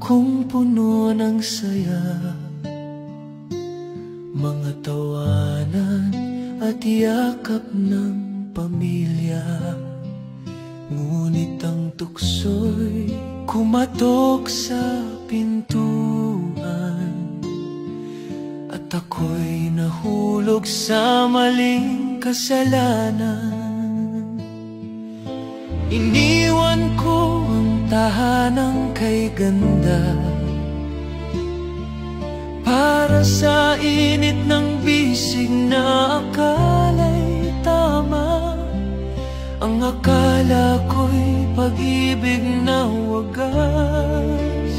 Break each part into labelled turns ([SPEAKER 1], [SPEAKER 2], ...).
[SPEAKER 1] kong puno ng saya, mga tawanan at yakap ng pamilya. Ngunit ang tukso'y kumatok sa pintuan, at ako'y nahulog sa maling kasalanan. Iniwan ko ang tahanang kay ganda para sa init ng bisig na akala'y tama. Ang akala ko'y pag-ibig na wagas,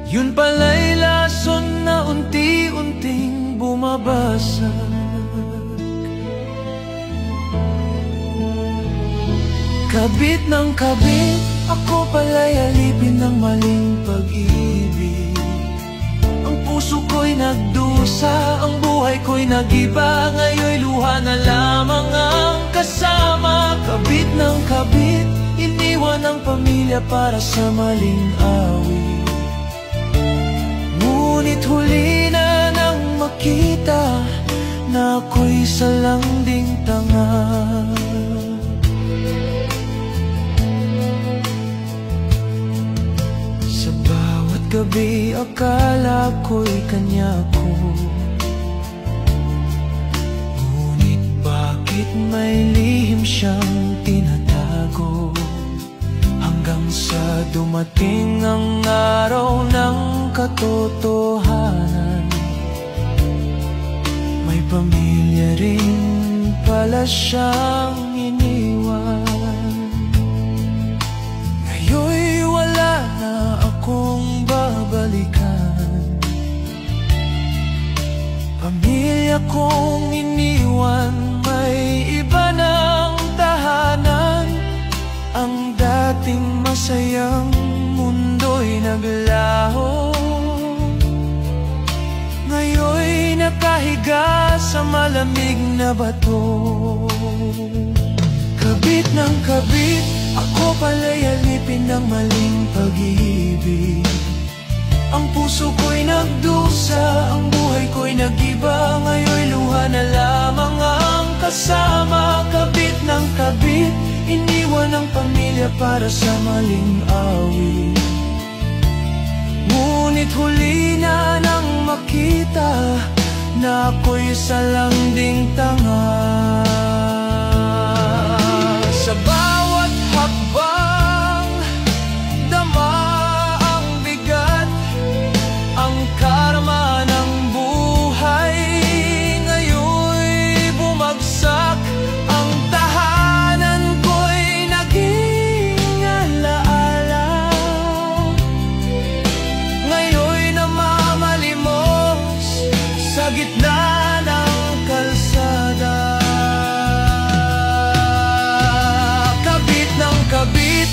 [SPEAKER 1] yun pala'y lason na unti-unting bumabasag. Kabit ng kabit, ako pala'y alipin ng maling pag-ibig. Ang puso ko'y nagdusa, ang buhay ko'y nag-iba. Ngayon'y luha na lamang ang kasama. Kabit ng kabit, iniwan ang pamilya para sa maling awit. Ngunit huli na nang makita na ako'y salanding tanga. Sa bawat gabi akala ko'y kanya ko, ngunit bakit may lihim siyang tinatago? Hanggang sa dumating ang araw ng katotohanan, may pamilya rin pala siyang iniwan. Ngayon'y wala na akong babalikan, pamilya kong iniwan, may iba ng tahanan. Ang dating masayang mundo'y naglaho, ngayon'y nakahiga sa malamig na bato. Kabit ng kabit, ako pala'y alipin ng maling pag-ibig. Ang puso ko'y nagdusa, ang buhay ko'y nag-iba. Ngayon'y luha na lamang ang kasama. Kabit ng kabit, iniwan ang pamilya para sa maling awit. Ngunit huli na nang makita na ako'y salanding tanga. Sa bawat hakbang, dama ang bigat, ang karma ng buhay. Ngayon'y bumagsak, ang tahanan ko'y naging alaala. Ngayon'y namamalimos sa gitna ng kalsada. Kabit ng kabit,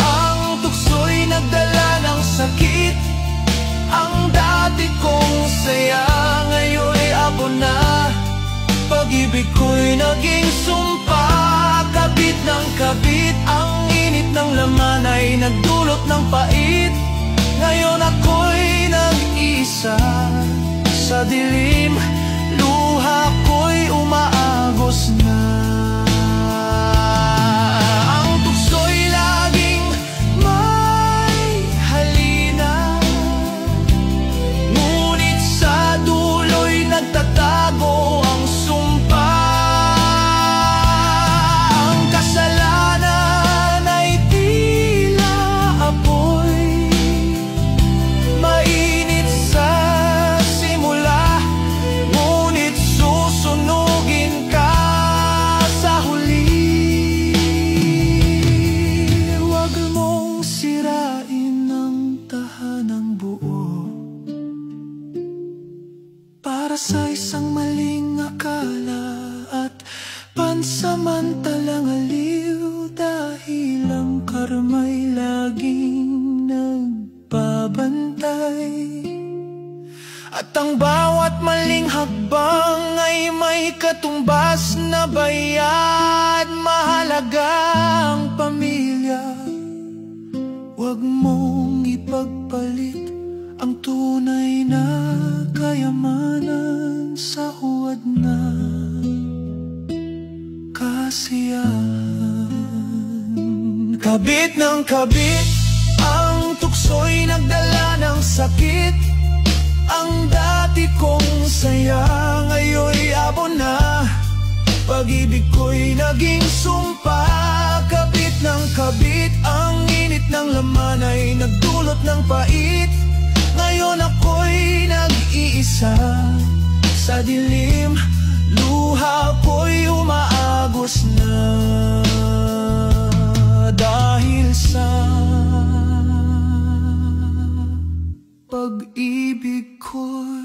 [SPEAKER 1] ang tukso'y nagdala ng sakit. Ang dati kong saya, ngayon'y abo na. Pag-ibig ko'y naging sumpa. Kabit ng kabit, ang init ng laman ay nagdulot ng pait. Ngayon ako'y nag-isa sa dilim, luha ko'y umaagos na. Ang tukso'y laging may halina, ngunit sa dulo'y nagtatago ang sumpa. Ang kasalanan ay tila apoy, mainit sa simula, ngunit susunugin ka sa huli. Huwag mong sirain ang tahanang buo para sa isang maling akala at pansamantalang aliw. Dahil ang karma'y laging nagbabantay, at ang bawat maling hakbang ay may katumbas na bayad. Mahalaga ang pamilya, huwag mong kabit, ang tukso'y nagdala ng sakit. Ang dati kong saya, ngayon'y abo na. Pag-ibig ko'y naging sumpa. Kabit ng kabit, ang init ng laman ay nagdulot ng pait. Ngayon ako'y nag-iisa sa dilim, luha ko'y umaagos na. Dahil sa pag-ibig ko'y